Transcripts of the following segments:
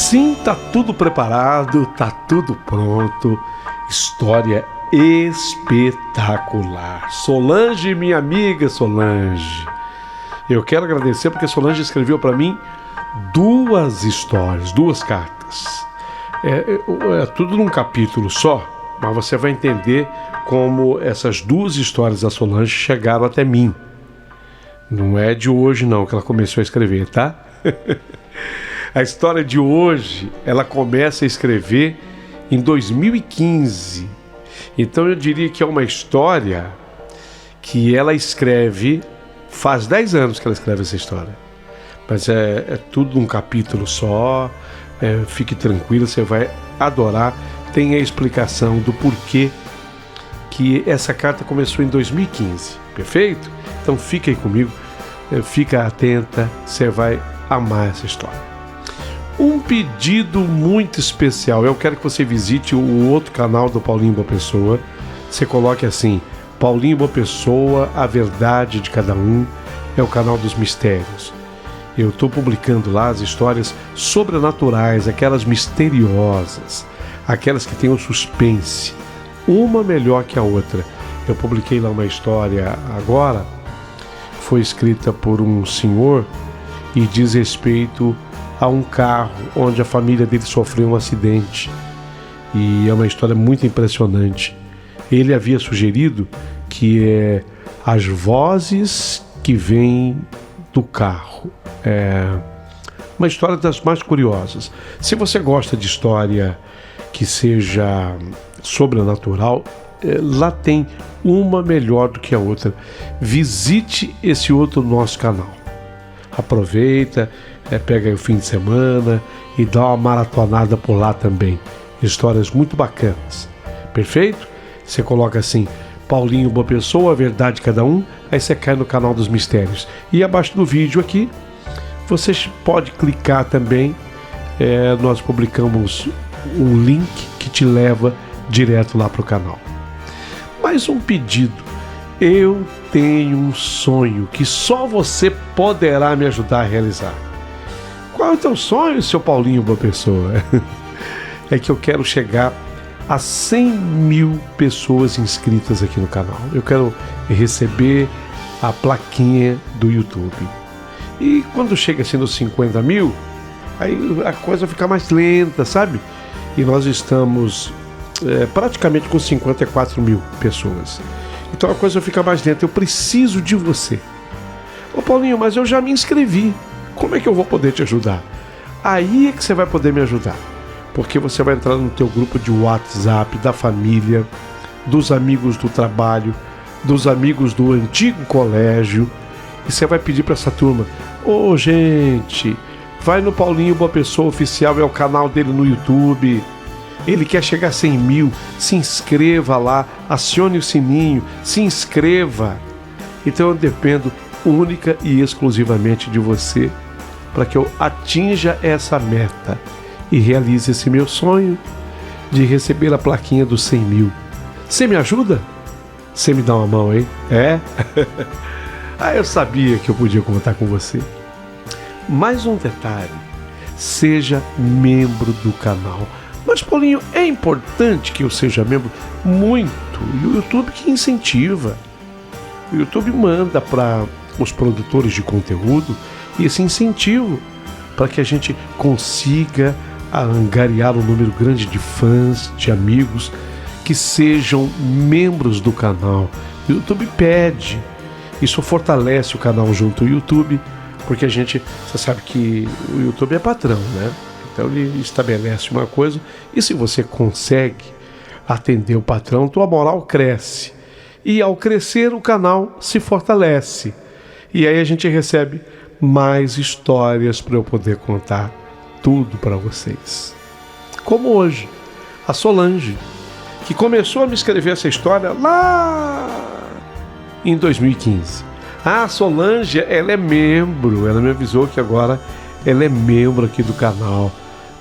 Sim, tá tudo preparado, tá tudo pronto. História espetacular. Solange, minha amiga Solange. Eu quero agradecer porque Solange escreveu para mim 2 histórias, 2 cartas. É tudo num capítulo só, mas você vai entender como essas 2 histórias da Solange chegaram até mim. Não é de hoje não que ela começou a escrever, tá? A história de hoje, ela começa a escrever em 2015. Então eu diria que é uma história que ela escreve, faz 10 anos que ela escreve essa história. Mas é tudo num capítulo só, fique tranquilo, você vai adorar. Tem a explicação do porquê que essa carta começou em 2015, perfeito? Então fica aí comigo, fica atenta, você vai amar essa história. Um pedido muito especial. Eu quero que você visite o outro canal do Paulinho Boa Pessoa. Você coloque assim: Paulinho Boa Pessoa, a verdade de cada um. É o canal dos mistérios. Eu estou publicando lá as histórias sobrenaturais, aquelas misteriosas, aquelas que têm o suspense, uma melhor que a outra. Eu publiquei lá uma história agora, foi escrita por um senhor e diz respeito a um carro onde a família dele sofreu um acidente. E é uma história muito impressionante. Ele havia sugerido que as vozes que vêm do carro. É uma história das mais curiosas. Se você gosta de história que seja sobrenatural, lá tem uma melhor do que a outra. Visite esse outro nosso canal. Aproveita, pega aí o fim de semana e dá uma maratonada por lá também. Histórias muito bacanas. Perfeito? Você coloca assim: Paulinho Boa Pessoa, a verdade de cada um. Aí você cai no canal dos mistérios. E abaixo do vídeo aqui, você pode clicar também. Nós publicamos um link que te leva direto lá para o canal. Mais um pedido. Eu tenho um sonho que só você poderá me ajudar a realizar. Qual é o teu sonho, seu Paulinho Boa Pessoa? É que eu quero chegar a 100 mil pessoas inscritas aqui no canal. Eu quero receber a plaquinha do YouTube. E quando chega assim nos 50 mil, aí a coisa fica mais lenta, sabe? E nós estamos praticamente com 54 mil pessoas. Então a coisa fica mais lenta. Eu preciso de você. Ô Paulinho, mas eu já me inscrevi. Como é que eu vou poder te ajudar? Aí é que você vai poder me ajudar. Porque você vai entrar no teu grupo de WhatsApp, da família, dos amigos do trabalho, dos amigos do antigo colégio. E você vai pedir para essa turma: ô gente, vai no Paulinho Boa Pessoa Oficial, é o canal dele no YouTube. Ele quer chegar a 100 mil, se inscreva lá, acione o sininho, se inscreva. Então eu dependo única e exclusivamente de você para que eu atinja essa meta e realize esse meu sonho de receber a plaquinha dos 100 mil. Você me ajuda? Você me dá uma mão, hein? Eu sabia que eu podia contar com você. Mais um detalhe: seja membro do canal. Mas, Paulinho, é importante que eu seja membro? Muito. E o YouTube que incentiva. O YouTube manda para os produtores de conteúdo esse incentivo para que a gente consiga angariar um número grande de fãs, de amigos que sejam membros do canal. O YouTube pede. Isso fortalece o canal junto ao YouTube, porque você sabe que o YouTube é patrão, né? Então ele estabelece uma coisa, e se você consegue atender o patrão, tua moral cresce. E ao crescer, o canal se fortalece. E aí a gente recebe mais histórias para eu poder contar tudo para vocês. Como hoje, a Solange, que começou a me escrever essa história lá em 2015. A Solange, ela é membro, ela me avisou que agora ela é membro aqui do canal.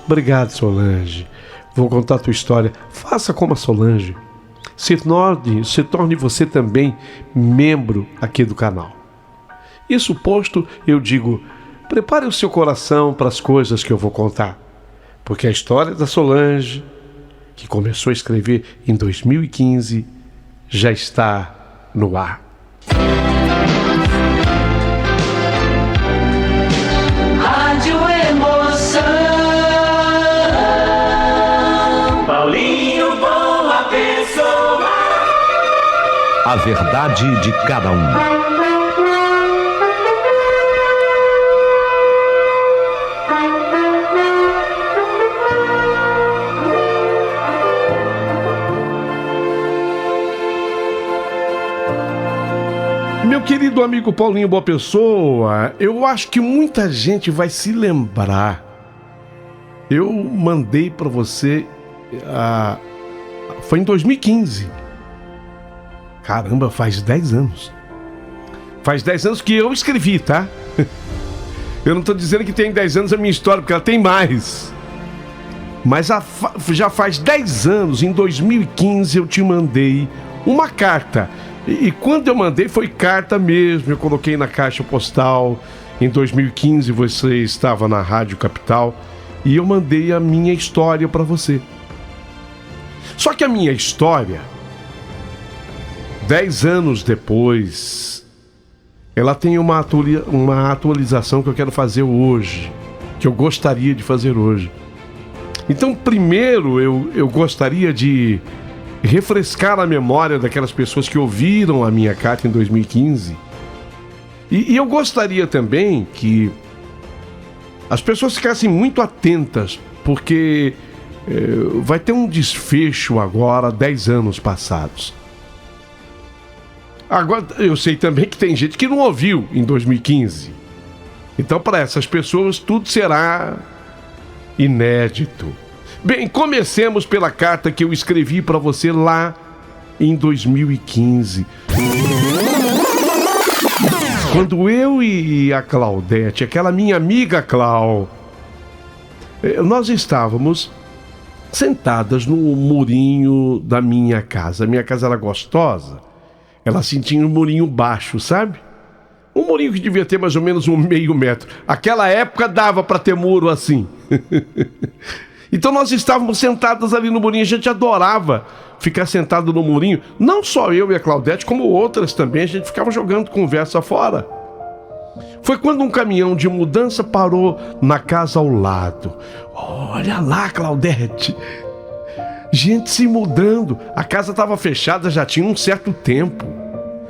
Obrigado, Solange. Vou contar a tua história. Faça como a Solange. Se torne você também membro aqui do canal. Isso posto, eu digo: prepare o seu coração para as coisas que eu vou contar, porque a história da Solange, que começou a escrever em 2015, já está no ar. Rádio Emoção, Paulinho Boa Pessoa. A verdade de cada um. Meu querido amigo Paulinho Boa Pessoa, eu acho que muita gente vai se lembrar. Eu mandei para você, foi em 2015. Caramba, faz 10 anos. Faz 10 anos que eu escrevi, tá? Eu não tô dizendo que tem 10 anos a minha história, porque ela tem mais. Mas já faz 10 anos, em 2015, eu te mandei uma carta. E quando eu mandei, foi carta mesmo. Eu coloquei na caixa postal. Em 2015, você estava na Rádio Capital. E eu mandei a minha história para você. Só que a minha história, 10 anos depois, ela tem uma atualização que eu quero fazer hoje. Que eu gostaria de fazer hoje. Então, primeiro, eu gostaria de refrescar a memória daquelas pessoas que ouviram a minha carta em 2015. E eu gostaria também que as pessoas ficassem muito atentas, porque vai ter um desfecho agora, 10 anos passados. Agora, eu sei também que tem gente que não ouviu em 2015. Então, para essas pessoas, tudo será inédito. Bem, comecemos pela carta que eu escrevi para você lá em 2015. Quando eu e a Claudete, aquela minha amiga Clau, nós estávamos sentadas no murinho da minha casa. A minha casa era gostosa. Ela sentia um murinho baixo, sabe? Um murinho que devia ter mais ou menos 1,5 metro. Aquela época dava para ter muro assim. Então nós estávamos sentadas ali no murinho, a gente adorava ficar sentado no murinho. Não só eu e a Claudete, como outras também, a gente ficava jogando conversa fora. Foi quando um caminhão de mudança parou na casa ao lado. Olha lá, Claudete, gente se mudando. A casa estava fechada já tinha um certo tempo.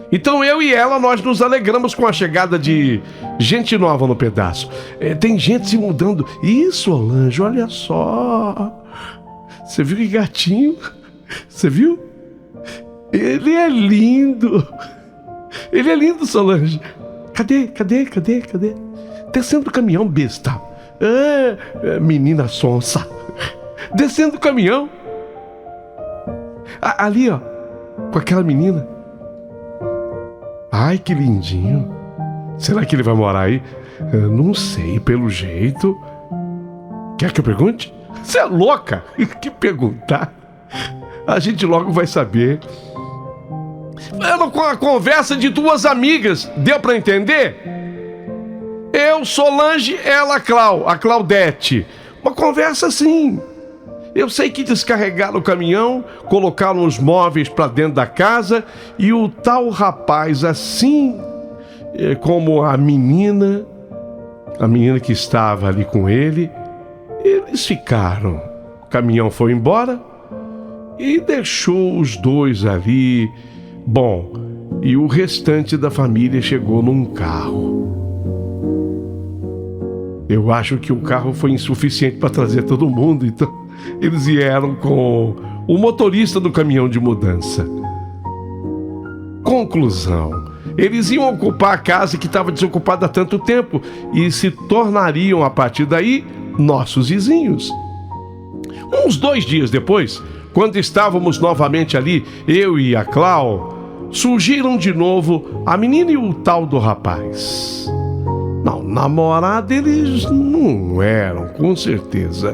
Então eu e ela, nós nos alegramos com a chegada de gente nova no pedaço. Tem gente se mudando. Isso, Solange, olha só. Você viu que gatinho? Você viu? Ele é lindo. Ele é lindo, Solange. Cadê? Descendo do caminhão, besta. Menina sonsa. Descendo do caminhão. Ali, ó. Com aquela menina. Ai, que lindinho. Será que ele vai morar aí? Eu não sei, pelo jeito. Quer que eu pergunte? Você é louca? Que perguntar? A gente logo vai saber. Era com a conversa de duas amigas. Deu pra entender? Eu, Solange, ela, a Claudete. Uma conversa assim. Eu sei que descarregaram o caminhão, colocaram os móveis para dentro da casa e o tal rapaz, assim como a menina que estava ali com ele, eles ficaram. O caminhão foi embora e deixou os dois ali. Bom, e o restante da família chegou num carro. Eu acho que o carro foi insuficiente para trazer todo mundo, então eles vieram com o motorista do caminhão de mudança. Conclusão: eles iam ocupar a casa que estava desocupada há tanto tempo e se tornariam, a partir daí, nossos vizinhos. Uns 2 dias depois, quando estávamos novamente ali, eu e a Clau, surgiram de novo a menina e o tal do rapaz. Não, namorado eles não eram, com certeza.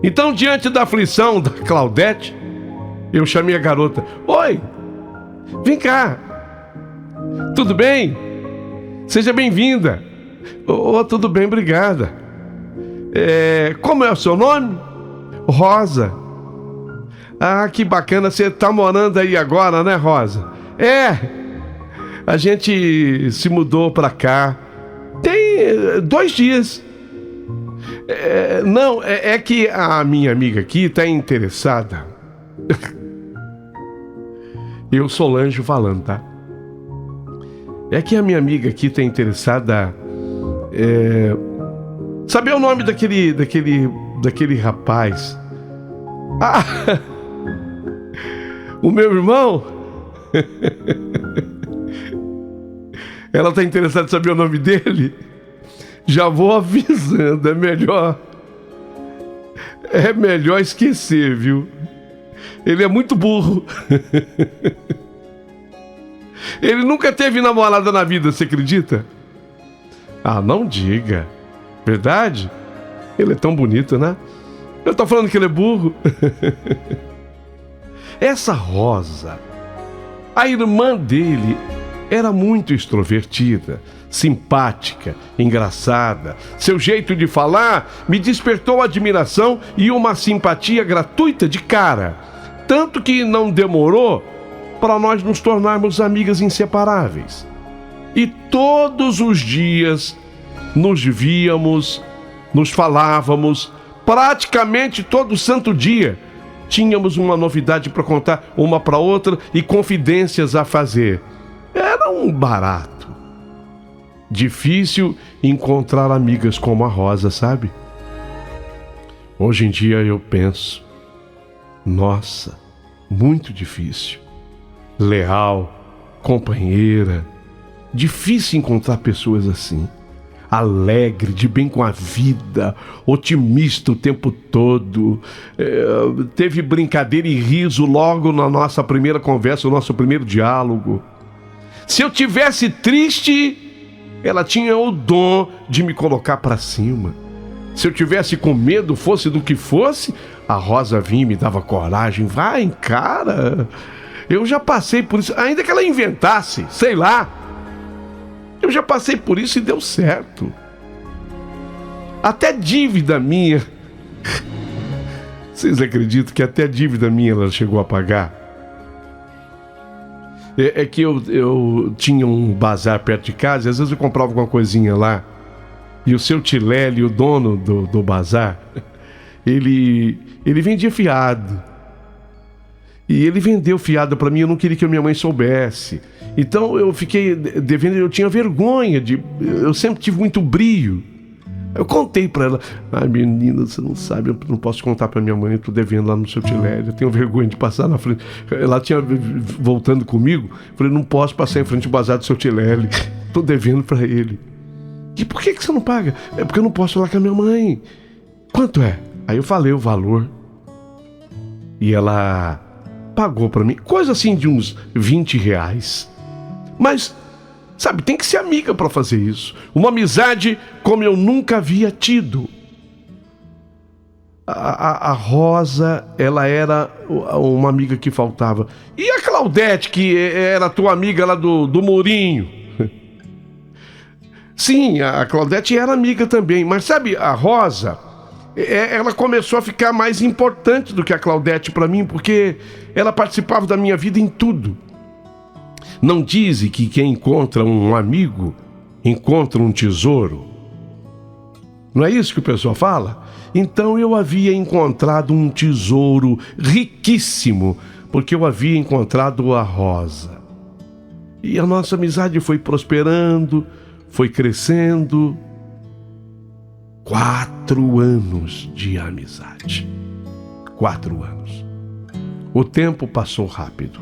Então, diante da aflição da Claudete, eu chamei a garota. Oi, vem cá. Tudo bem? Seja bem-vinda. Tudo bem, obrigada. Como é o seu nome? Rosa. Ah, que bacana, você tá morando aí agora, né, Rosa? A gente se mudou pra cá tem 2 dias. Não, é que a minha amiga aqui tá interessada. Eu, Solange, falando, tá? É que a minha amiga aqui tá interessada. Saber o nome daquele rapaz? Ah! O meu irmão? Ela tá interessada em saber o nome dele? Já vou avisando, é melhor esquecer, viu? Ele é muito burro. Ele nunca teve namorada na vida, você acredita? Ah, não diga. Verdade? Ele é tão bonito, né? Eu tô falando que ele é burro. Essa Rosa, a irmã dele, era muito extrovertida, simpática, engraçada. Seu jeito de falar me despertou admiração e uma simpatia gratuita de cara. Tanto que não demorou para nós nos tornarmos amigas inseparáveis. E todos os dias nos víamos, nos falávamos, praticamente todo santo dia. Tínhamos uma novidade para contar uma para outra e confidências a fazer. Era um barato. Difícil encontrar amigas como a Rosa, sabe? Hoje em dia eu penso, nossa, muito difícil. Leal, companheira. Difícil encontrar pessoas assim. Alegre, de bem com a vida, otimista o tempo todo. Teve brincadeira e riso logo na nossa primeira conversa, o nosso primeiro diálogo. Se eu tivesse triste, ela tinha o dom de me colocar para cima. Se eu tivesse com medo, fosse do que fosse, a Rosa vinha e me dava coragem. Vai, encara. Eu já passei por isso, ainda que ela inventasse, sei lá. Eu já passei por isso e deu certo. Até dívida minha. Vocês acreditam que até dívida minha ela chegou a pagar? É que eu tinha um bazar perto de casa e às vezes eu comprava alguma coisinha lá. E o seu Tilélio, o dono do bazar, ele vendia fiado. E ele vendeu fiado para mim, eu não queria que a minha mãe soubesse. Então eu fiquei devendo, eu tinha vergonha, eu sempre tive muito brio. Eu contei para ela, menina, você não sabe, eu não posso contar para minha mãe, eu tô devendo lá no seu Tilélio, eu tenho vergonha de passar na frente. Ela tinha voltando comigo, falei, não posso passar em frente ao bazar do seu Tilélio, tô devendo para ele. E por que você não paga? É porque eu não posso falar com a minha mãe. Quanto é? Aí eu falei o valor. E ela pagou pra mim, coisa assim de uns R$20. Mas, sabe, tem que ser amiga pra fazer isso. Uma amizade como eu nunca havia tido. A Rosa, ela era uma amiga que faltava. E a Claudete, que era tua amiga lá do Mourinho? Sim, a Claudete era amiga também. Mas sabe, a Rosa, ela começou a ficar mais importante do que a Claudete para mim, porque ela participava da minha vida em tudo. Não dizem que quem encontra um amigo encontra um tesouro? Não é isso que o pessoal fala? Então eu havia encontrado um tesouro riquíssimo, porque eu havia encontrado a Rosa. E a nossa amizade foi prosperando, foi crescendo. 4 anos de amizade. 4 anos. O tempo passou rápido.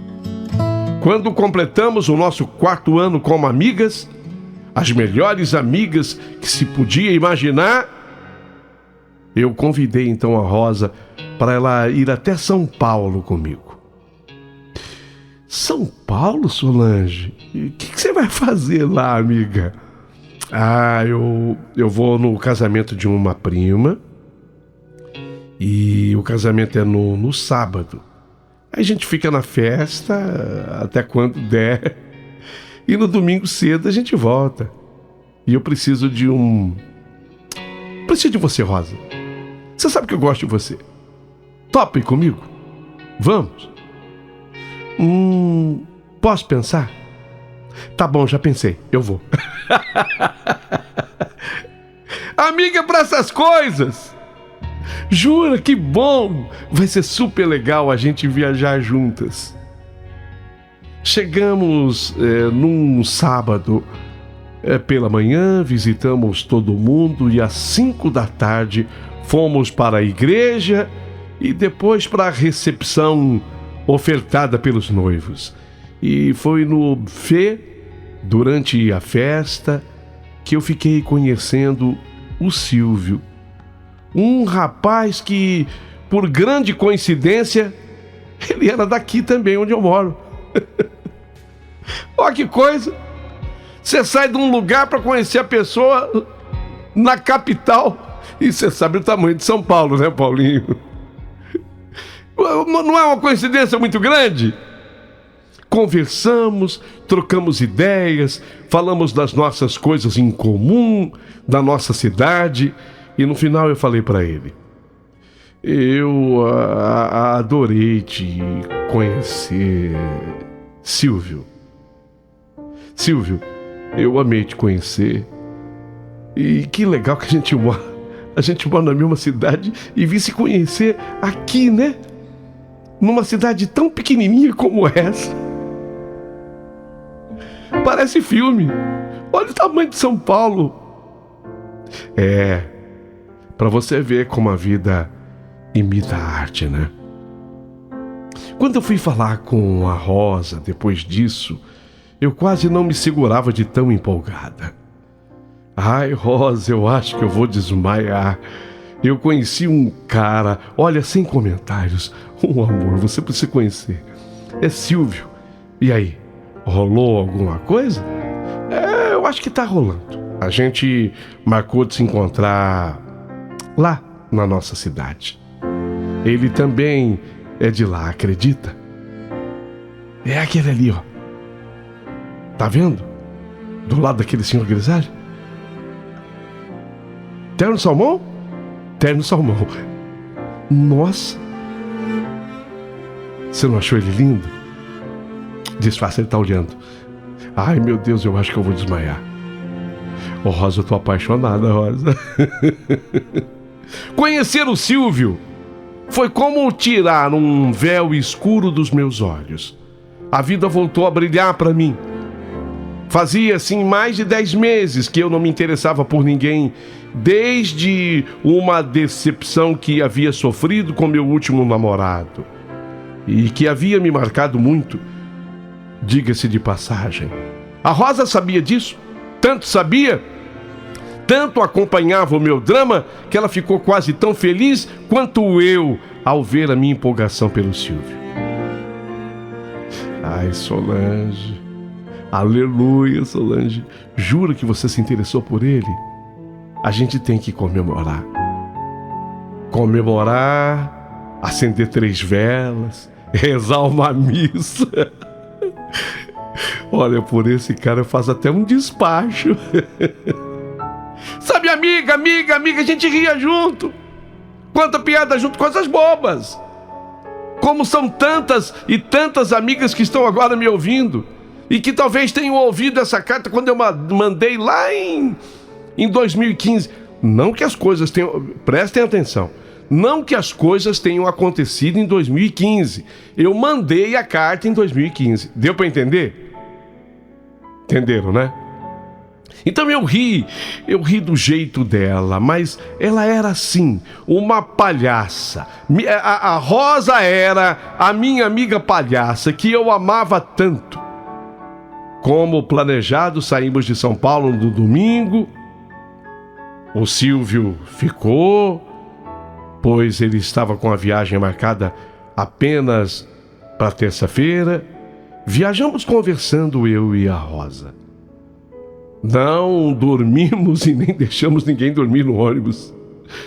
Quando completamos o nosso 4º ano como amigas, as melhores amigas que se podia imaginar, eu convidei então a Rosa para ela ir até São Paulo comigo. São Paulo, Solange? O que você vai fazer lá, amiga? Eu vou no casamento de uma prima. E o casamento é no sábado. Aí a gente fica na festa até quando der. E no domingo cedo a gente volta. E eu preciso de um preciso de você, Rosa. Você sabe que eu gosto de você. Topa ir comigo? Vamos? Posso pensar? Tá bom, já pensei. Eu vou. Amiga para essas coisas. Jura? Que bom. Vai ser super legal a gente viajar juntas. Chegamos num sábado pela manhã, visitamos todo mundo e às 5 da tarde fomos para a igreja e depois para a recepção ofertada pelos noivos. E foi no buffet, durante a festa, que eu fiquei conhecendo o Silvio. Um rapaz que, por grande coincidência, ele era daqui também, onde eu moro. Olha que coisa! Você sai de um lugar para conhecer a pessoa na capital e você sabe o tamanho de São Paulo, né, Paulinho? Não é uma coincidência muito grande? Conversamos, trocamos ideias, falamos das nossas coisas em comum, da nossa cidade, e no final eu falei para ele: eu adorei te conhecer, Silvio. Silvio, eu amei te conhecer. E que legal que a gente mora na mesma cidade e vim se conhecer aqui, né? Numa cidade tão pequenininha como essa. Parece filme. Olha o tamanho de São Paulo. Pra você ver como a vida imita a arte, né? Quando eu fui falar com a Rosa depois disso, eu quase não me segurava de tão empolgada. Ai, Rosa, eu acho que eu vou desmaiar. Eu conheci um cara, olha, sem comentários, um amor, você precisa conhecer. É Silvio. E aí, rolou alguma coisa? Eu acho que tá rolando. A gente marcou de se encontrar lá na nossa cidade. Ele também é de lá, acredita? É aquele ali, ó. Tá vendo? Do lado daquele senhor grisalho? Terno salmão? Terno salmão. Nossa! Você não achou ele lindo? Disfarça, ele tá olhando. Ai, meu Deus, eu acho que eu vou desmaiar. Ô, Rosa, eu tô apaixonada, Rosa. Conhecer o Silvio foi como tirar um véu escuro dos meus olhos. A vida voltou a brilhar para mim. Fazia, assim, mais de 10 meses que eu não me interessava por ninguém, desde uma decepção que havia sofrido com meu último namorado e que havia me marcado muito, diga-se de passagem. A Rosa sabia disso, tanto sabia, tanto acompanhava o meu drama, que ela ficou quase tão feliz quanto eu ao ver a minha empolgação pelo Silvio. Ai, Solange, aleluia, Solange, jura que você se interessou por ele? A gente tem que comemorar. Comemorar, acender 3 velas, rezar uma missa. Olha, por esse cara eu faço até um despacho. Sabe, amiga, a gente ria junto. Quanta piada junto, coisas bobas. Como são tantas e tantas amigas que estão agora me ouvindo e que talvez tenham ouvido essa carta quando eu mandei lá em 2015. Não que as coisas tenham... Prestem atenção. Não que as coisas tenham acontecido em 2015. Eu mandei a carta em 2015. Deu para entender? Entenderam, né? Então eu ri do jeito dela, mas ela era assim, uma palhaça. A Rosa era a minha amiga palhaça, que eu amava tanto. Como planejado, saímos de São Paulo no domingo. O Silvio ficou, pois ele estava com a viagem marcada apenas para terça-feira. Viajamos conversando, eu e a Rosa. Não dormimos e nem deixamos ninguém dormir no ônibus.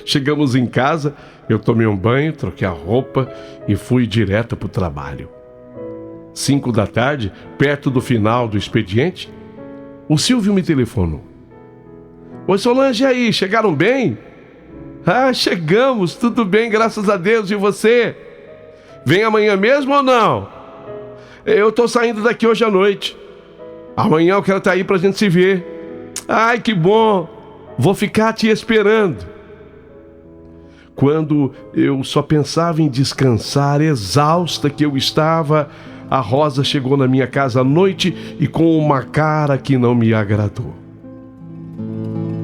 Chegamos em casa, eu tomei um banho, troquei a roupa e fui direto para o trabalho. 5 da tarde, perto do final do expediente, o Silvio me telefonou. Oi, Solange, e aí, chegaram bem? Ah, chegamos, tudo bem, graças a Deus. E você? Vem amanhã mesmo ou não? Eu tô saindo daqui hoje à noite. Amanhã eu quero estar aí pra gente se ver. Ai, que bom. Vou ficar te esperando. Quando eu só pensava em descansar, exausta que eu estava, a Rosa chegou na minha casa à noite e com uma cara que não me agradou.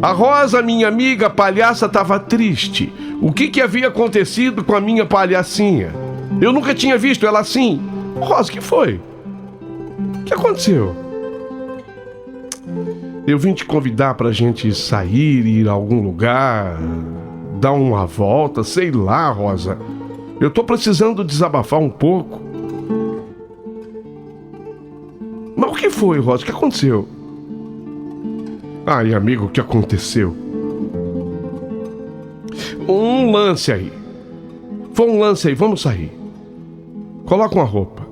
A Rosa, minha amiga palhaça, estava triste. O que havia acontecido com a minha palhacinha? Eu nunca tinha visto ela assim. Rosa, o que foi? O que aconteceu? Eu vim te convidar pra gente sair, ir a algum lugar, dar uma volta, sei lá, Rosa. Eu tô precisando desabafar um pouco. Mas o que foi, Rosa? O que aconteceu? Ai, amigo, o que aconteceu? Um lance aí. Foi um lance aí, vamos sair. Coloca uma roupa.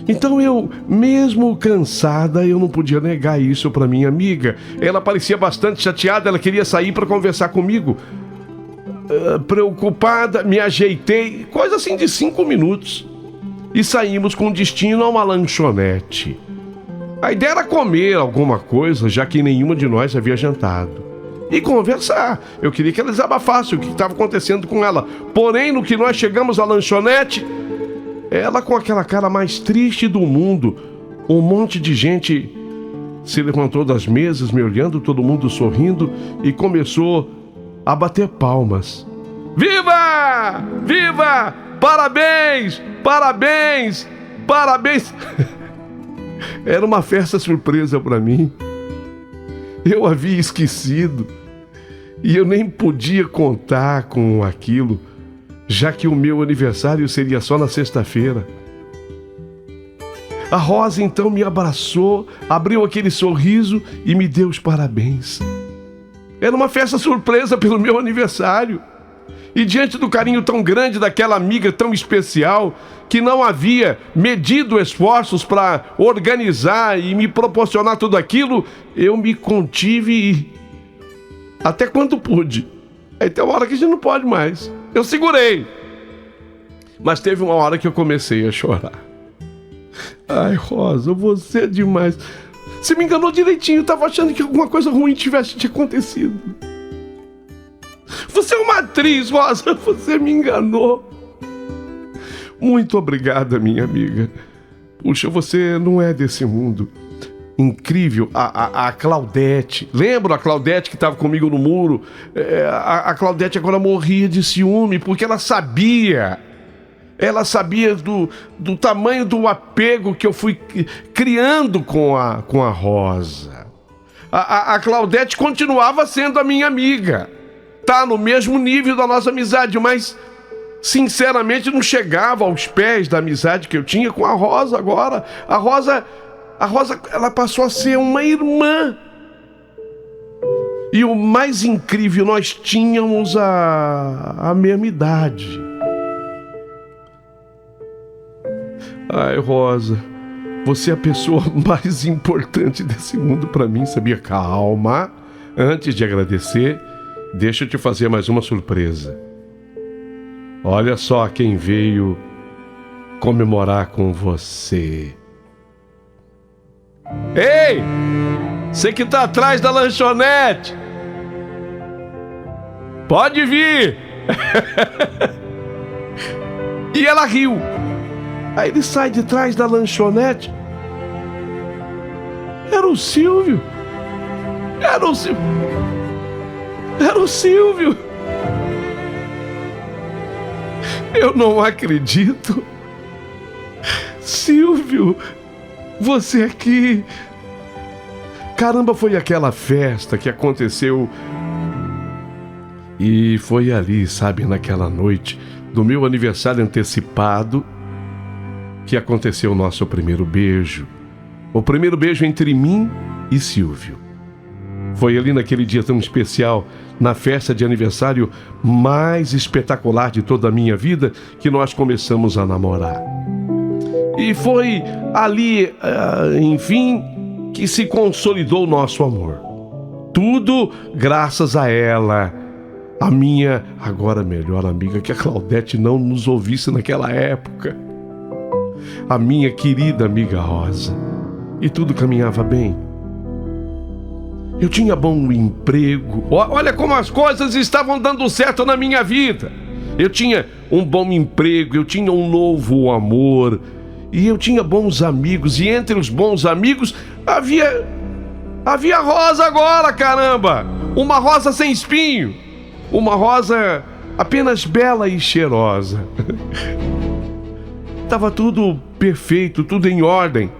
Então eu, mesmo cansada, eu não podia negar isso para minha amiga. Ela parecia bastante chateada, ela queria sair para conversar comigo. Preocupada, me ajeitei, coisa assim de 5 minutos. E saímos com destino a uma lanchonete. A ideia era comer alguma coisa, já que nenhuma de nós havia jantado. E conversar. Eu queria que ela desabafasse o que estava acontecendo com ela. Porém, no que nós chegamos à lanchonete, ela com aquela cara mais triste do mundo, um monte de gente se levantou das mesas, me olhando, todo mundo sorrindo, e começou a bater palmas. Viva! Viva! Parabéns! Parabéns! Parabéns! Era uma festa surpresa para mim. Eu havia esquecido e eu nem podia contar com aquilo, já que o meu aniversário seria só na sexta-feira. A Rosa então me abraçou, abriu aquele sorriso e me deu os parabéns. Era uma festa surpresa pelo meu aniversário. E diante do carinho tão grande daquela amiga tão especial, que não havia medido esforços para organizar e me proporcionar tudo aquilo, eu me contive e até quando pude. Aí tem uma hora que a gente não pode mais. Eu segurei. Mas teve uma hora que eu comecei a chorar. Ai, Rosa, você é demais. Você me enganou direitinho, eu tava achando que alguma coisa ruim tivesse te acontecido. Você é uma atriz, Rosa, você me enganou. Muito obrigada, minha amiga. Puxa, você não é desse mundo. Incrível, a Claudete. Lembra a Claudete que estava comigo no muro? A Claudete agora morria de ciúme, porque ela sabia do tamanho do apego que eu fui criando com a Rosa. A Claudete continuava sendo a minha amiga. Tá no mesmo nível da nossa amizade, mas sinceramente não chegava aos pés da amizade que eu tinha com a Rosa agora. A Rosa, ela passou a ser uma irmã. E o mais incrível, nós tínhamos a mesma idade. Ai, Rosa, você é a pessoa mais importante desse mundo pra mim, sabia? Calma, antes de agradecer, deixa eu te fazer mais uma surpresa. Olha só quem veio comemorar com você. Ei! Você que tá atrás da lanchonete! Pode vir! E ela riu. Aí ele sai de trás da lanchonete. Era o Silvio. Era o Silvio. Era o Silvio. Eu não acredito. Silvio, você aqui. Caramba, foi aquela festa que aconteceu. E foi ali, sabe, naquela noite do meu aniversário antecipado, que aconteceu o nosso primeiro beijo. O primeiro beijo entre mim e Silvio. Foi ali naquele dia tão especial, na festa de aniversário mais espetacular de toda a minha vida, que nós começamos a namorar. E foi ali, enfim, que se consolidou o nosso amor. Tudo graças a ela, A minha agora melhor amiga, que a Claudete não nos ouvisse naquela época. A minha querida amiga Rosa. E tudo caminhava bem. Eu tinha bom emprego. Olha como as coisas estavam dando certo na minha vida. Eu tinha um bom emprego, eu tinha um novo amor. E eu tinha bons amigos. E entre os bons amigos havia Rosa agora, caramba! Uma rosa sem espinho. Uma rosa apenas bela e cheirosa. Estava tudo perfeito, tudo em ordem.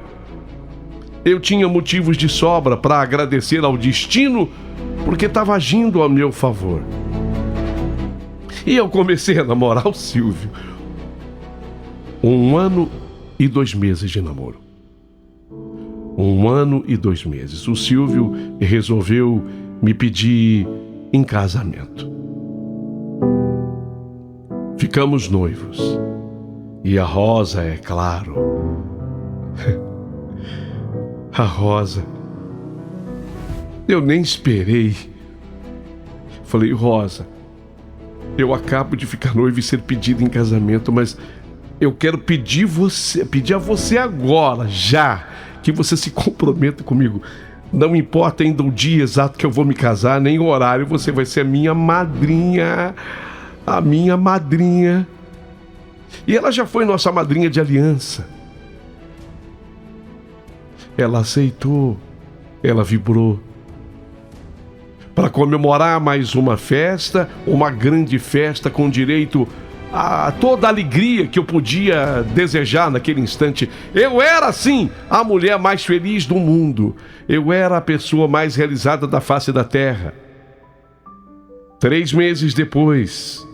Eu tinha motivos de sobra para agradecer ao destino, porque estava agindo a meu favor. E eu comecei a namorar o Silvio. 1 ano e 2 meses de namoro. 1 ano e 2 meses. O Silvio resolveu me pedir em casamento. Ficamos noivos. E a Rosa, é claro. A Rosa. Eu nem esperei. Falei, Rosa, eu acabo de ficar noivo e ser pedido em casamento, mas eu quero pedir a você agora, já, que você se comprometa comigo. Não importa ainda o dia exato que eu vou me casar, nem o horário, você vai ser a minha madrinha. A minha madrinha. E ela já foi nossa madrinha de aliança. Ela aceitou, ela vibrou. Para comemorar mais uma festa, uma grande festa com direito a toda a alegria que eu podia desejar naquele instante. Eu era, sim, a mulher mais feliz do mundo. Eu era a pessoa mais realizada da face da terra. 3 meses depois,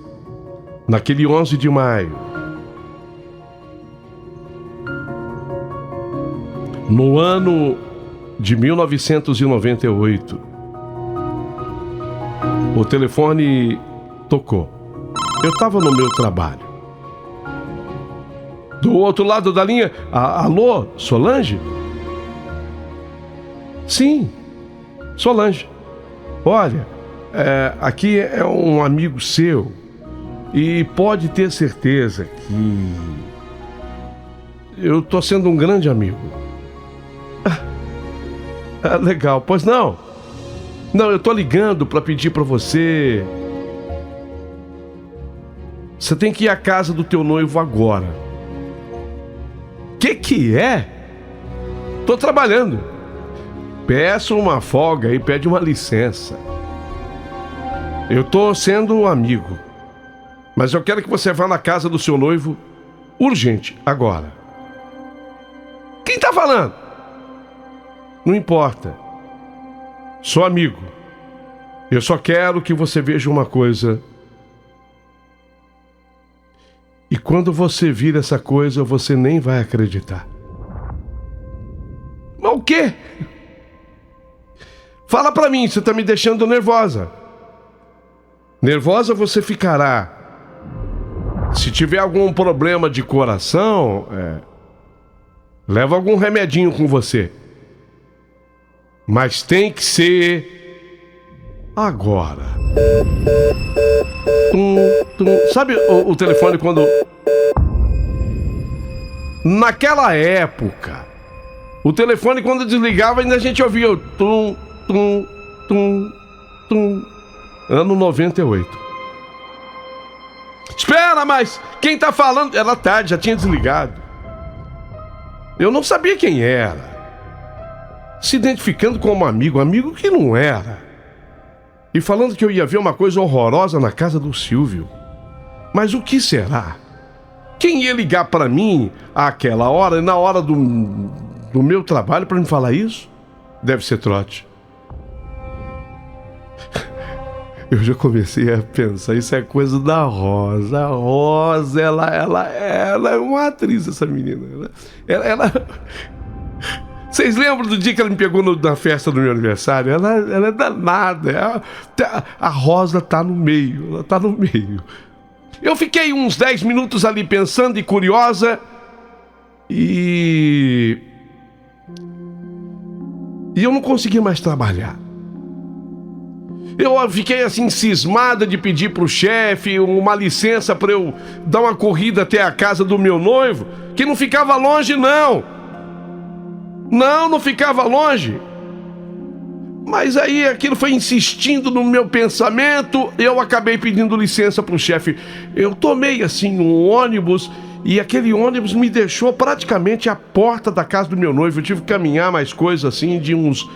naquele 11 de maio, no ano de 1998, o telefone tocou. Eu estava no meu trabalho. Do outro lado da linha, alô, Solange? Sim, Solange. Olha, aqui é um amigo seu e pode ter certeza que eu tô sendo um grande amigo. Legal, pois não. Não, eu tô ligando para pedir para você. Você tem que ir à casa do teu noivo agora. Que é? Tô trabalhando. Peço uma folga e pede uma licença. Eu tô sendo um amigo, mas eu quero que você vá na casa do seu noivo urgente, agora. Quem tá falando? Não importa. Sou amigo. Eu só quero que você veja uma coisa. E quando você vir essa coisa, você nem vai acreditar. Mas o quê? Fala pra mim, você tá me deixando nervosa. Nervosa você ficará. Se tiver algum problema de coração, leva algum remedinho com você. Mas tem que ser agora. Sabe o telefone quando... Naquela época, o telefone quando desligava ainda a gente ouvia o tum, tum, tum, tum. Ano 98. Espera, mas quem tá falando? Era tarde, já tinha desligado. Eu não sabia quem era. Se identificando como amigo que não era. E falando que eu ia ver uma coisa horrorosa na casa do Silvio. Mas o que será? Quem ia ligar para mim àquela hora, na hora do meu trabalho, para me falar isso? Deve ser trote. Eu já comecei a pensar, isso é coisa da Rosa. A Rosa, ela é uma atriz, essa menina. Ela... Vocês lembram do dia que ela me pegou na festa do meu aniversário? Ela é danada. A Rosa tá no meio. Ela tá no meio. Eu fiquei uns 10 minutos ali pensando e curiosa. E eu não consegui mais trabalhar. Eu fiquei assim cismada de pedir pro chefe uma licença para eu dar uma corrida até a casa do meu noivo, que não ficava longe não. Não ficava longe. Mas aí aquilo foi insistindo no meu pensamento, eu acabei pedindo licença pro chefe. Eu tomei assim um ônibus e aquele ônibus me deixou praticamente à porta da casa do meu noivo. Eu tive que caminhar mais coisa assim de uns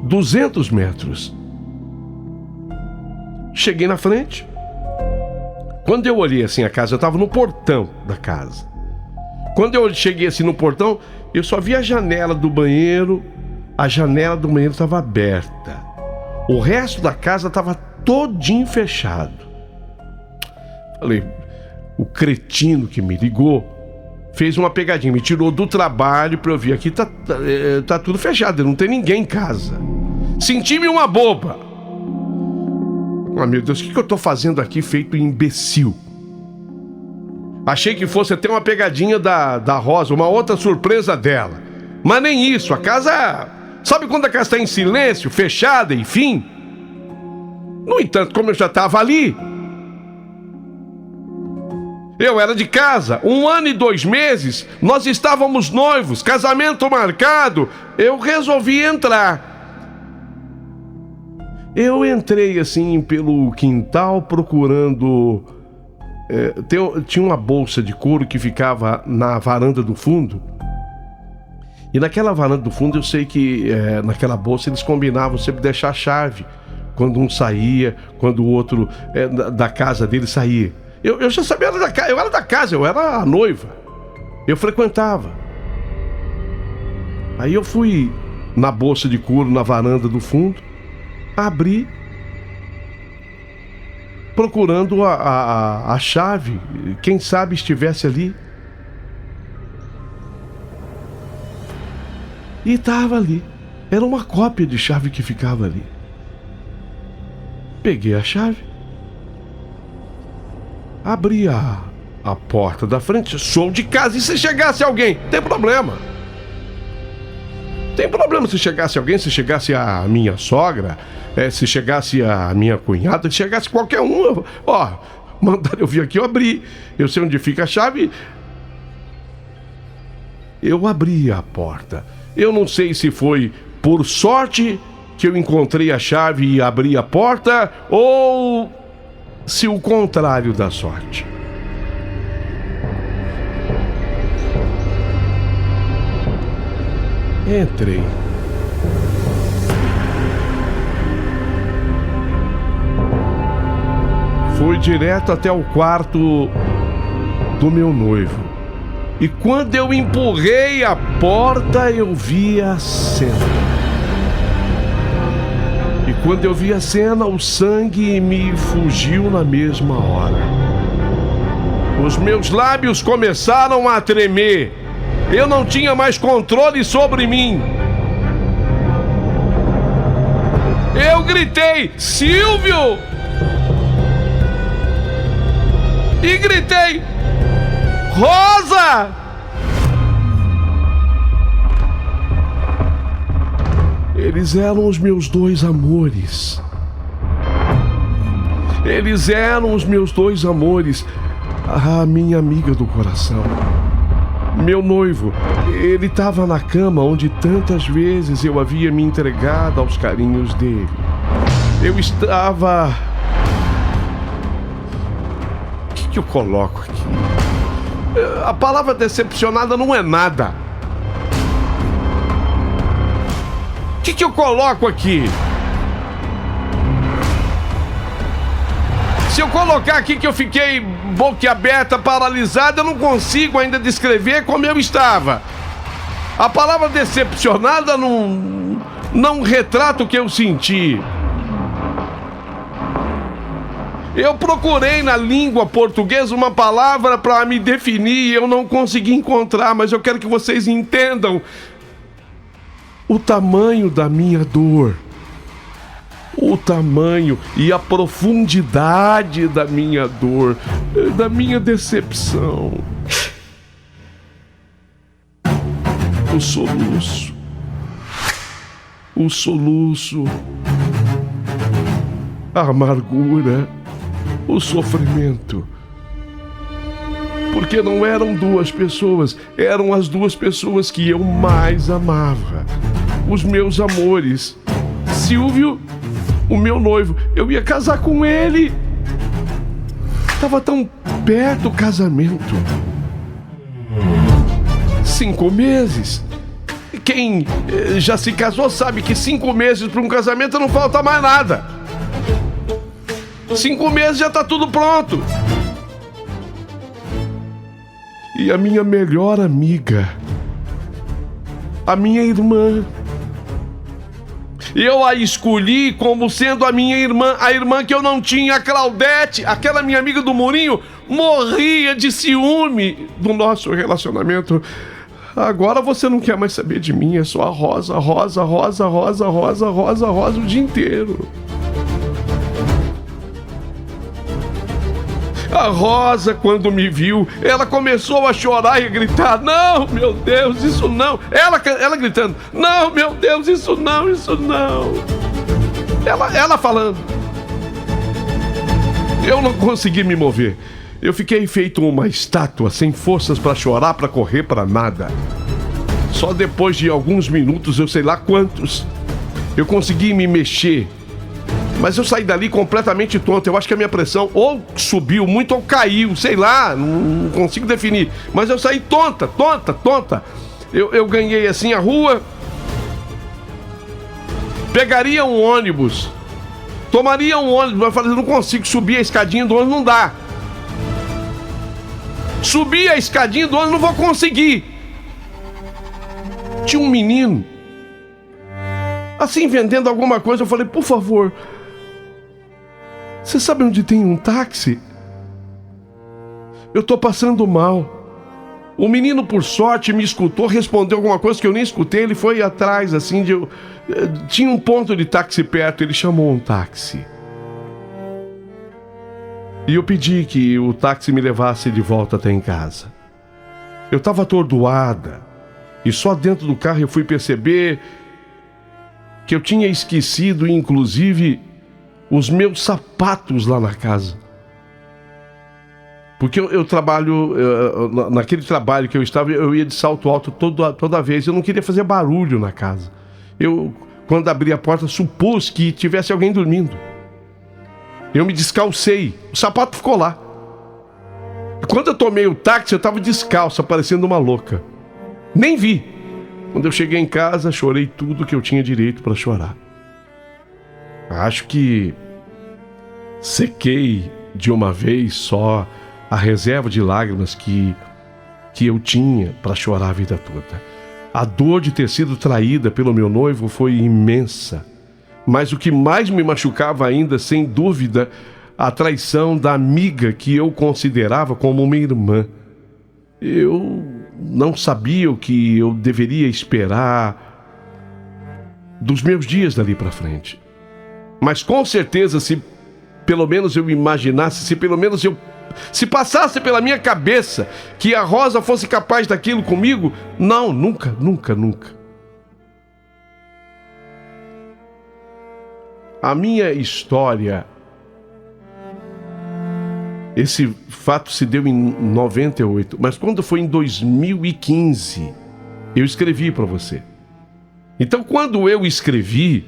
200 metros. Cheguei na frente. Quando eu olhei assim a casa, eu tava no portão da casa. Quando eu cheguei assim no portão, eu só vi a janela do banheiro. A janela do banheiro estava aberta. O resto da casa estava todinho fechado. Falei, o cretino que me ligou fez uma pegadinha, me tirou do trabalho para eu vir aqui. Tá tudo fechado, não tem ninguém em casa. Senti-me uma boba. Ah, meu Deus, o que eu tô fazendo aqui feito imbecil? Achei que fosse até uma pegadinha da Rosa, uma outra surpresa dela. Mas nem isso, a casa... Sabe quando a casa está em silêncio, fechada, enfim? No entanto, como eu já estava ali, eu era de casa, 1 ano e 2 meses, nós estávamos noivos, casamento marcado, eu resolvi entrar. Eu entrei assim pelo quintal procurando... tinha uma bolsa de couro que ficava na varanda do fundo. E naquela varanda do fundo eu sei que naquela bolsa eles combinavam sempre deixar a chave. Quando um saía, quando o outro da casa dele saía. Eu já sabia, eu era da casa, eu era a noiva. Eu frequentava. Aí eu fui na bolsa de couro na varanda do fundo, abri, procurando a chave, quem sabe estivesse ali. E estava ali. Era uma cópia de chave que ficava ali. Peguei a chave. Abri a porta da frente. Sou de casa. E se chegasse alguém? Tem problema. Tem problema se chegasse alguém. Se chegasse a minha sogra. Se chegasse a minha cunhada. Se chegasse qualquer um. Mandaram eu vir aqui, eu abri. Eu sei onde fica a chave. Eu abri a porta. Eu não sei se foi por sorte que eu encontrei a chave e abri a porta, ou se o contrário da sorte. Entrei. Fui direto até o quarto do meu noivo. E quando eu empurrei a porta, eu vi a cena. E quando eu vi a cena, o sangue me fugiu na mesma hora. Os meus lábios começaram a tremer. Eu não tinha mais controle sobre mim. Eu gritei, Silvio! E gritei, Rosa! Eles eram os meus 2 amores. Eles eram os meus 2 amores. A minha amiga do coração. Meu noivo, ele estava na cama onde tantas vezes eu havia me entregado aos carinhos dele. Eu estava... O que eu coloco aqui? A palavra decepcionada não é nada. O que eu coloco aqui? Se eu colocar aqui que eu fiquei boquiaberta, paralisada, eu não consigo ainda descrever como eu estava. A palavra decepcionada não retrata o que eu senti. Eu procurei na língua portuguesa uma palavra para me definir e eu não consegui encontrar, mas eu quero que vocês entendam o tamanho da minha dor, o tamanho e a profundidade da minha dor, da minha decepção. O soluço a amargura, o sofrimento. Porque não eram duas pessoas, eram as duas pessoas que eu mais amava. Os meus amores. Silvio, o meu noivo, eu ia casar com ele. Estava tão perto o casamento. 5 meses. Quem já se casou sabe que 5 meses para um casamento não falta mais nada. 5 meses já está tudo pronto. E a minha melhor amiga, a minha irmã, eu a escolhi como sendo a minha irmã, a irmã que eu não tinha, a Claudete, aquela minha amiga do Murinho, morria de ciúme do nosso relacionamento. Agora você não quer mais saber de mim, é só a Rosa, Rosa, Rosa, Rosa, Rosa, Rosa, Rosa o dia inteiro. A Rosa, quando me viu, ela começou a chorar e a gritar: não, meu Deus, isso não. Ela gritando: não, meu Deus, isso não, isso não. Ela falando. Eu não consegui me mover. Eu fiquei feito uma estátua, sem forças para chorar, para correr, para nada. Só depois de alguns minutos, eu sei lá quantos, eu consegui me mexer. Mas eu saí dali completamente tonto. Eu acho que a minha pressão ou subiu muito ou caiu, sei lá, não consigo definir. Mas eu saí tonta. Eu ganhei assim a rua, pegaria um ônibus, tomaria um ônibus, mas eu falei: não consigo subir a escadinha do ônibus, não dá. Subir a escadinha do ônibus, não vou conseguir. Tinha um menino assim vendendo alguma coisa. Eu falei: por favor, você sabe onde tem um táxi? Eu tô passando mal. O menino, por sorte, me escutou, respondeu alguma coisa que eu nem escutei. Ele foi atrás, assim, tinha um ponto de táxi perto, ele chamou um táxi. E eu pedi que o táxi me levasse de volta até em casa. Eu estava atordoada, e só dentro do carro eu fui perceber que eu tinha esquecido, inclusive, os meus sapatos lá na casa. Porque eu trabalho, naquele trabalho que eu estava, eu ia de salto alto toda vez. Eu não queria fazer barulho na casa. Eu, quando abri a porta, supus que tivesse alguém dormindo. Eu me descalcei, o sapato ficou lá. Quando eu tomei o táxi, eu estava descalço, parecendo uma louca. Nem vi. Quando eu cheguei em casa, chorei tudo que eu tinha direito para chorar. Acho que sequei de uma vez só a reserva de lágrimas que eu tinha para chorar a vida toda. A dor de ter sido traída pelo meu noivo foi imensa. Mas o que mais me machucava ainda, sem dúvida, a traição da amiga que eu considerava como uma irmã. Eu não sabia o que eu deveria esperar dos meus dias dali para frente. Mas com certeza, se pelo menos eu imaginasse, se passasse pela minha cabeça que a Rosa fosse capaz daquilo comigo, não, nunca. A minha história, esse fato se deu em 98, mas quando foi em 2015, eu escrevi para você. Então, quando eu escrevi,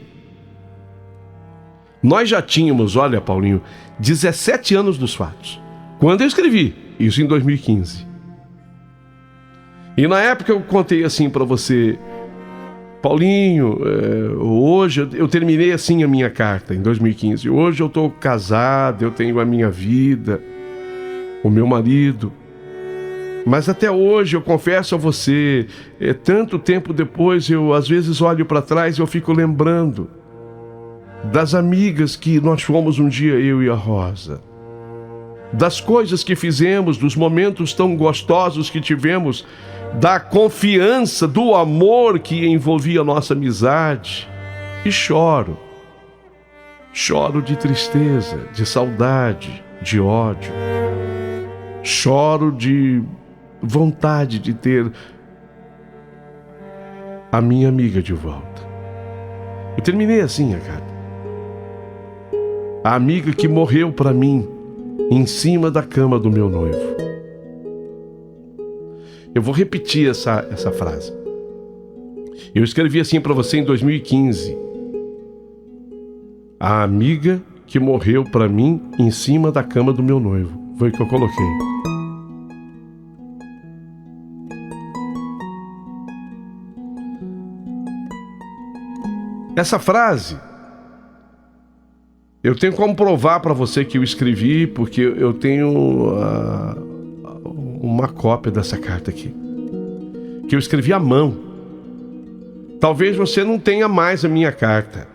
nós já tínhamos, olha, Paulinho, 17 anos dos fatos. Quando eu escrevi, isso em 2015. E na época eu contei assim para você: Paulinho, hoje eu terminei assim a minha carta, em 2015. Hoje eu estou casado, eu tenho a minha vida, o meu marido. Mas até hoje, eu confesso a você, tanto tempo depois, eu às vezes olho para trás e eu fico lembrando das amigas que nós fomos um dia, eu e a Rosa. Das coisas que fizemos, dos momentos tão gostosos que tivemos, da confiança, do amor que envolvia a nossa amizade. E choro. Choro de tristeza, de saudade, de ódio. Choro de vontade de ter a minha amiga de volta. Eu terminei assim a carta. a amiga que morreu para mim em cima da cama do meu noivo. Eu vou repetir essa frase. Eu escrevi assim para você em 2015. A amiga que morreu para mim em cima da cama do meu noivo. Foi o que eu coloquei. Essa frase, eu tenho como provar para você que eu escrevi, porque eu tenho uma cópia dessa carta aqui, que eu escrevi à mão. Talvez você não tenha mais a minha carta,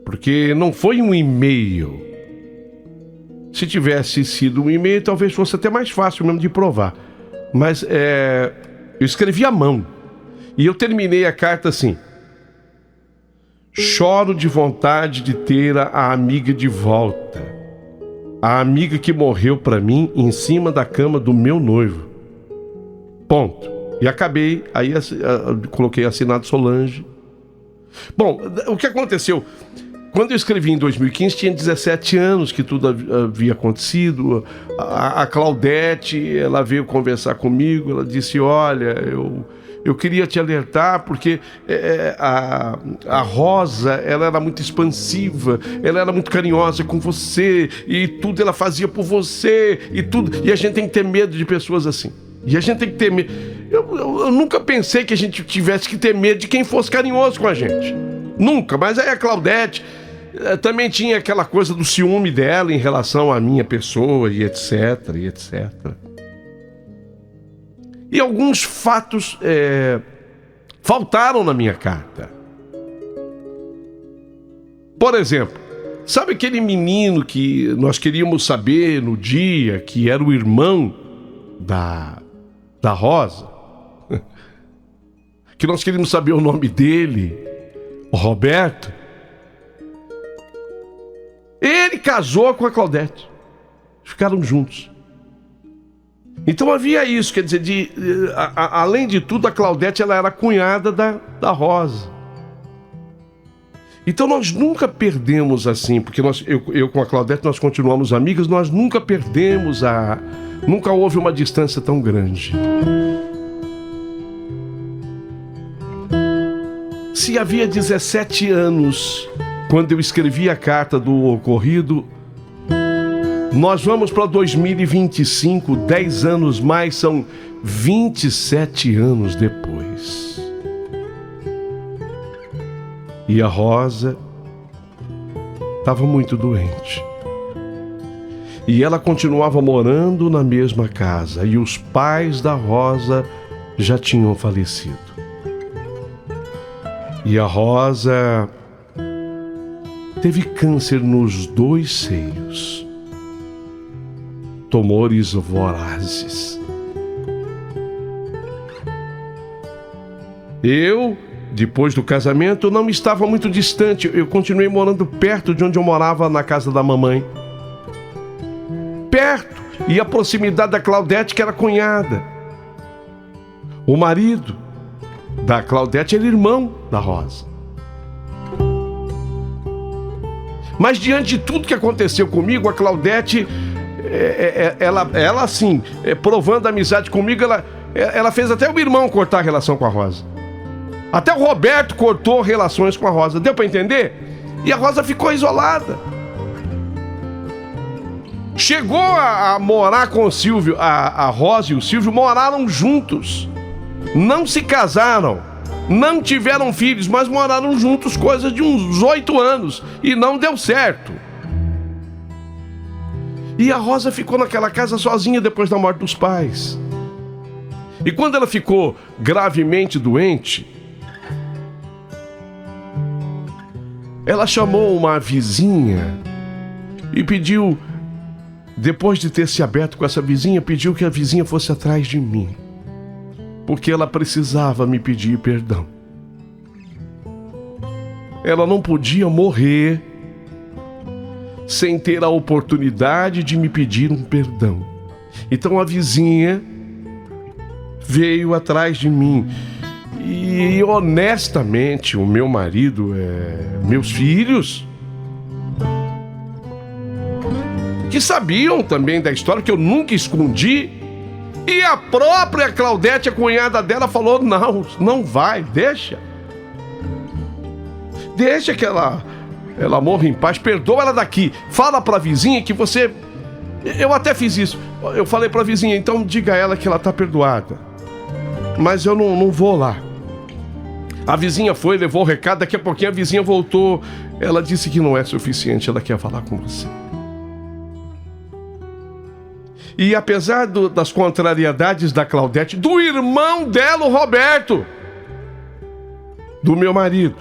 porque não foi um e-mail. Se tivesse sido um e-mail, talvez fosse até mais fácil mesmo de provar. Mas eu escrevi à mão. E eu terminei a carta assim: choro de vontade de ter a amiga de volta. A amiga que morreu para mim em cima da cama do meu noivo. Ponto. E acabei, aí coloquei assinado Solange. Bom, o que aconteceu? Quando eu escrevi em 2015, tinha 17 anos que tudo havia acontecido. A Claudete, ela veio conversar comigo, ela disse: olha, eu queria te alertar porque a Rosa, ela era muito expansiva, ela era muito carinhosa com você, e tudo ela fazia por você, e tudo. E a gente tem que ter medo de pessoas assim. E a gente tem que ter medo. Eu nunca pensei que a gente tivesse que ter medo de quem fosse carinhoso com a gente. Nunca. Mas aí a Claudete também tinha aquela coisa do ciúme dela em relação à minha pessoa, e etc, e etc. E alguns fatos faltaram na minha carta. Por exemplo, sabe aquele menino que nós queríamos saber no dia que era o irmão da Rosa? Que nós queríamos saber o nome dele, o Roberto. Ele casou com a Claudete. Ficaram juntos. Então havia isso, quer dizer, além de tudo, a Claudete, ela era cunhada da Rosa. Então nós nunca perdemos assim, porque eu com a Claudete nós continuamos amigas, nós nunca perdemos nunca houve uma distância tão grande. Se havia 17 anos, quando eu escrevi a carta do ocorrido, nós vamos para 2025, 10 anos mais, são 27 anos depois. E a Rosa estava muito doente. E ela continuava morando na mesma casa, e os pais da Rosa já tinham falecido. E a Rosa teve câncer nos 2 seios. Tumores vorazes. Eu, depois do casamento, não estava muito distante. Eu continuei morando perto de onde eu morava, na casa da mamãe. Perto. E a proximidade da Claudete, que era cunhada. O marido da Claudete era irmão da Rosa. Mas diante de tudo que aconteceu comigo, a Claudete, ela assim, provando amizade comigo, ela fez até o irmão cortar a relação com a Rosa. Até o Roberto cortou relações com a Rosa. Deu para entender? E a Rosa ficou isolada. Chegou a morar com o Silvio. A Rosa e o Silvio moraram juntos. Não se casaram. Não tiveram filhos, mas moraram juntos coisa de uns 8 anos. E não deu certo. E a Rosa ficou naquela casa sozinha depois da morte dos pais. E quando ela ficou gravemente doente, ela chamou uma vizinha e pediu, depois de ter se aberto com essa vizinha, pediu que a vizinha fosse atrás de mim, porque ela precisava me pedir perdão. Ela não podia morrer sem ter a oportunidade de me pedir um perdão. Então a vizinha veio atrás de mim. E honestamente, o meu marido, meus filhos, que sabiam também da história, que eu nunca escondi. E a própria Claudete, a cunhada dela, falou: não vai, deixa. Deixa que ela morra em paz, perdoa ela daqui. Fala pra vizinha que você... Eu até fiz isso. Eu falei pra vizinha: então diga a ela que ela tá perdoada. Mas eu não vou lá. A vizinha foi, levou o recado, daqui a pouquinho a vizinha voltou. Ela disse que não é suficiente, ela quer falar com você. E apesar das contrariedades da Claudete, do irmão dela, o Roberto, do meu marido,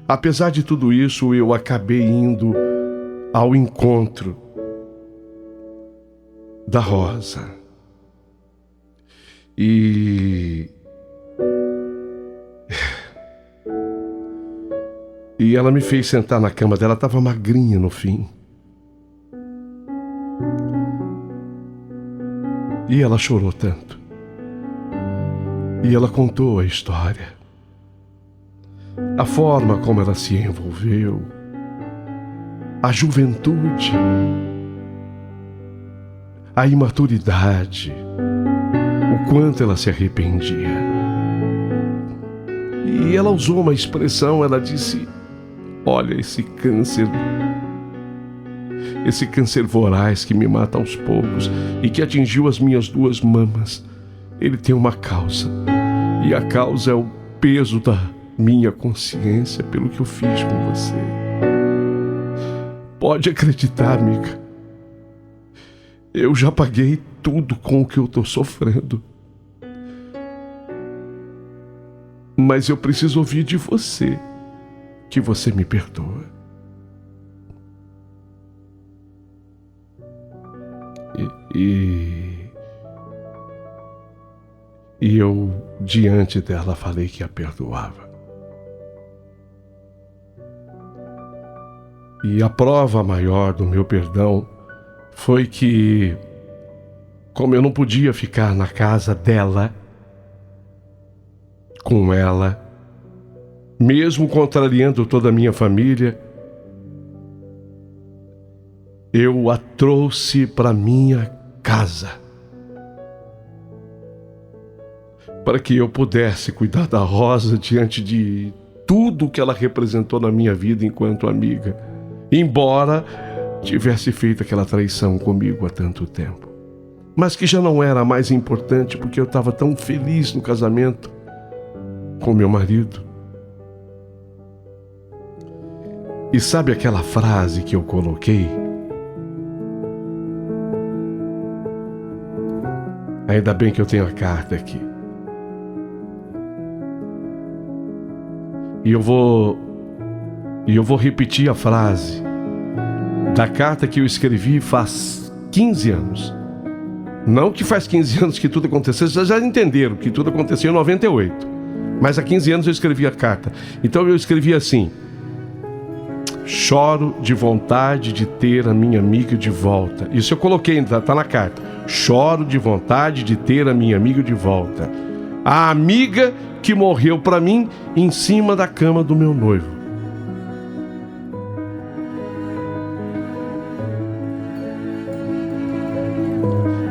apesar de tudo isso, eu acabei indo ao encontro da Rosa. E ela me fez sentar na cama dela, estava magrinha no fim. E ela chorou tanto. E ela contou a história. A forma como ela se envolveu. A juventude. A imaturidade. O quanto ela se arrependia. E ela usou uma expressão, ela disse: olha, esse câncer voraz que me mata aos poucos e que atingiu as minhas 2 mamas, ele tem uma causa. E a causa é o peso da minha consciência pelo que eu fiz com você. Pode acreditar, amiga. Eu já paguei tudo com o que eu estou sofrendo. Mas eu preciso ouvir de você que você me perdoa. E eu, diante dela, falei que a perdoava. E a prova maior do meu perdão foi que, como eu não podia ficar na casa dela, com ela, mesmo contrariando toda a minha família, eu a trouxe para minha casa, para que eu pudesse cuidar da Rosa diante de tudo que ela representou na minha vida enquanto amiga, embora tivesse feito aquela traição comigo há tanto tempo, mas que já não era mais importante porque eu estava tão feliz no casamento com meu marido. E sabe aquela frase que eu coloquei? Ainda bem que eu tenho a carta aqui. E eu vou repetir a frase da carta que eu escrevi faz 15 anos. Não que faz 15 anos que tudo aconteceu, vocês já entenderam que tudo aconteceu em 98. Mas há 15 anos eu escrevi a carta. Então eu escrevi assim: choro de vontade de ter a minha amiga de volta. Isso eu coloquei, tá na carta. Choro de vontade de ter a minha amiga de volta. A amiga que morreu para mim em cima da cama do meu noivo.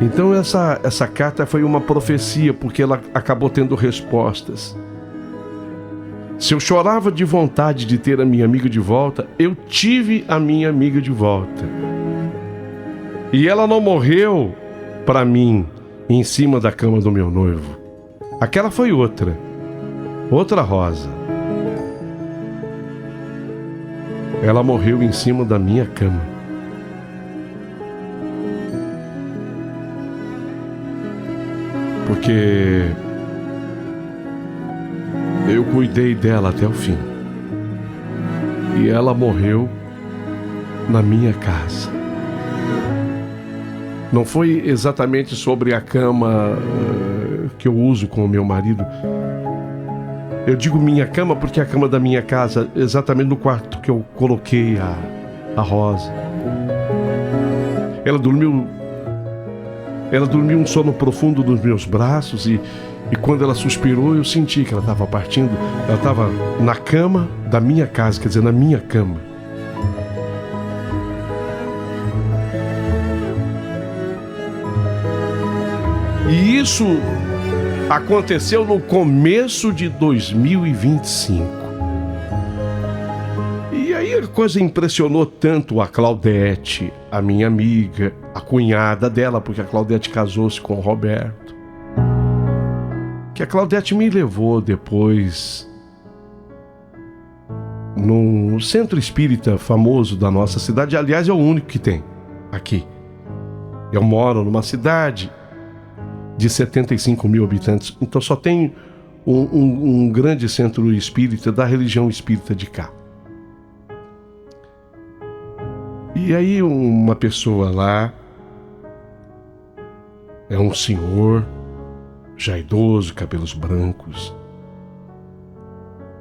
Então essa carta foi uma profecia, porque ela acabou tendo respostas. Se eu chorava de vontade de ter a minha amiga de volta, eu tive a minha amiga de volta. E ela não morreu para mim em cima da cama do meu noivo. Aquela foi outra Rosa. Ela morreu em cima da minha cama. Porque eu cuidei dela até o fim. E ela morreu na minha casa. Não foi exatamente sobre a cama que eu uso com o meu marido. Eu digo minha cama porque é a cama da minha casa, exatamente no quarto que eu coloquei a Rosa. Ela dormiu um sono profundo nos meus braços e quando ela suspirou, eu senti que ela estava partindo. Ela estava na cama da minha casa, quer dizer, na minha cama. E isso aconteceu no começo de 2025. E aí a coisa impressionou tanto a Claudete, a minha amiga, a cunhada dela, porque a Claudete casou-se com o Roberto, que a Claudete me levou depois num centro espírita famoso da nossa cidade. Aliás, é o único que tem aqui. Eu moro numa cidade de 75 mil habitantes, então só tem um grande centro espírita da religião espírita de cá. E aí uma pessoa lá, é um senhor, já idoso, cabelos brancos.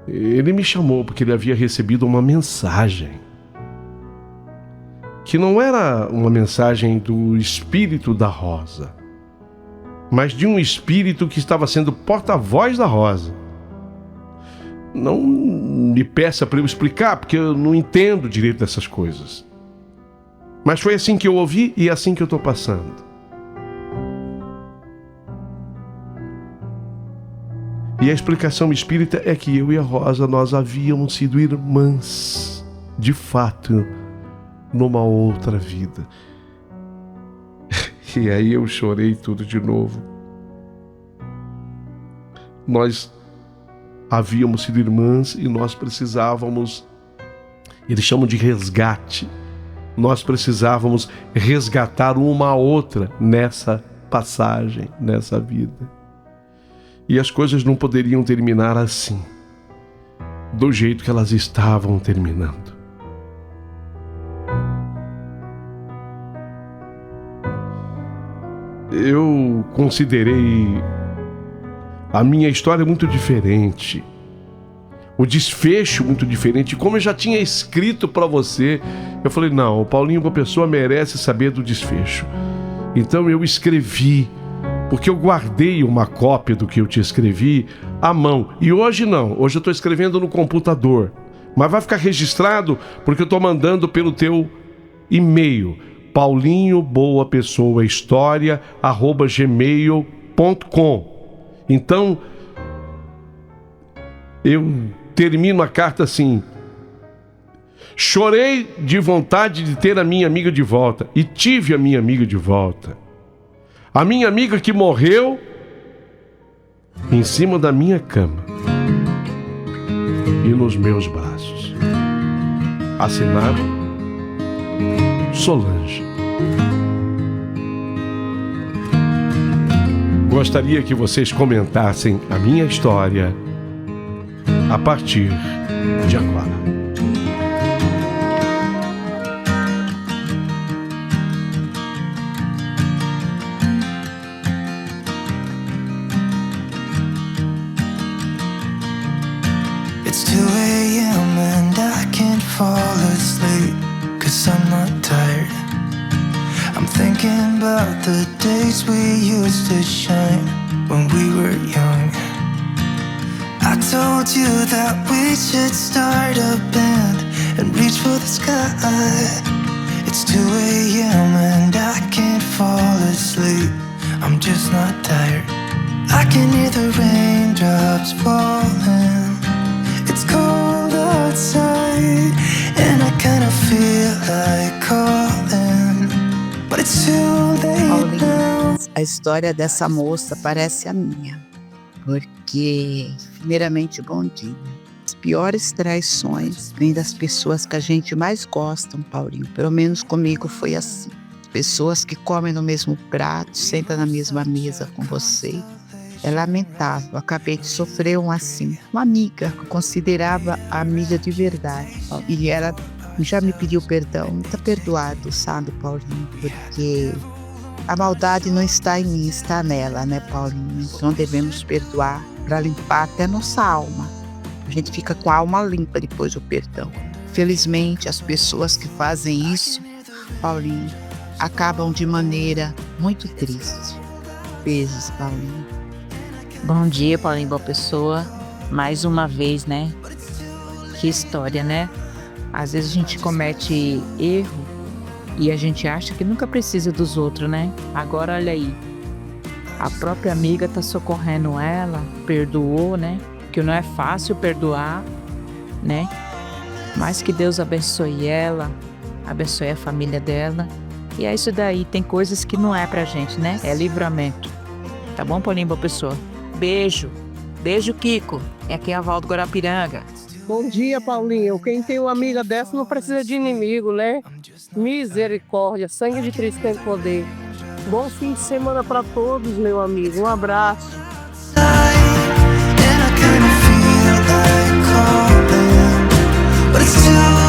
Ele me chamou porque ele havia recebido uma mensagem, que não era uma mensagem do espírito da Rosa, mas de um espírito que estava sendo porta-voz da Rosa. Não me peça para eu explicar, porque eu não entendo direito dessas coisas. Mas foi assim que eu ouvi e é assim que eu estou passando. E a explicação espírita é que eu e a Rosa, nós havíamos sido irmãs, de fato, numa outra vida. E aí eu chorei tudo de novo. Nós havíamos sido irmãs e nós precisávamos, eles chamam de resgate, nós precisávamos resgatar uma a outra nessa passagem, nessa vida. E as coisas não poderiam terminar assim, do jeito que elas estavam terminando. Eu considerei a minha história muito diferente, o desfecho muito diferente. Como eu já tinha escrito para você, eu falei, não, o Paulinho Boa Pessoa merece saber do desfecho. Então eu escrevi, porque eu guardei uma cópia do que eu te escrevi à mão. E hoje não, hoje eu estou escrevendo no computador, mas vai ficar registrado porque eu estou mandando pelo teu e-mail, paulinhoboapesoahistoria@gmail.com. Então eu termino a carta assim: chorei de vontade de ter a minha amiga de volta, e tive a minha amiga de volta. A minha amiga que morreu em cima da minha cama e nos meus braços. Assinado Solange. Gostaria que vocês comentassem a minha história a partir de agora. It's 2 a.m. and I can't fall asleep, 'cause I'm not tired. I'm thinking about the days we used to shine when we were young. I told you that we should start a band and reach for the sky. It's 2 a.m. and I can't fall asleep, I'm just not tired. I can hear the raindrops falling. It's cold outside and I kinda feel like calling, but it's too late now. A história dessa moça parece a minha, porque, primeiramente, bom dia. As piores traições vêm das pessoas que a gente mais gosta, Paulinho. Pelo menos comigo foi assim. Pessoas que comem no mesmo prato, sentam na mesma mesa com você. É lamentável, eu acabei de sofrer um assim. Uma amiga que eu considerava amiga de verdade. E ela já me pediu perdão. Tá perdoado, sabe, Paulinho? Porque a maldade não está em mim, está nela, né, Paulinho? Então devemos perdoar para limpar até a nossa alma. A gente fica com a alma limpa depois do perdão. Felizmente, as pessoas que fazem isso, Paulinho, acabam de maneira muito triste. Beijos, Paulinho. Bom dia, Paulinho Boa Pessoa. Mais uma vez, né? Que história, né? Às vezes a gente comete erro e a gente acha que nunca precisa dos outros, né? Agora olha aí. A própria amiga tá socorrendo ela, perdoou, né? Que não é fácil perdoar, né? Mas que Deus abençoe ela, abençoe a família dela. E é isso daí, tem coisas que não é pra gente, né? É livramento. Tá bom, Paulinho, boa pessoa? Beijo. Beijo, Kiko. É aqui a Val do Guarapiranga. Bom dia, Paulinho. Quem tem uma amiga dessa não precisa de inimigo, né? Misericórdia, sangue de Cristo tem poder. Bom fim de semana para todos, meu amigo. Um abraço. And I kinda feel like calling, but it's too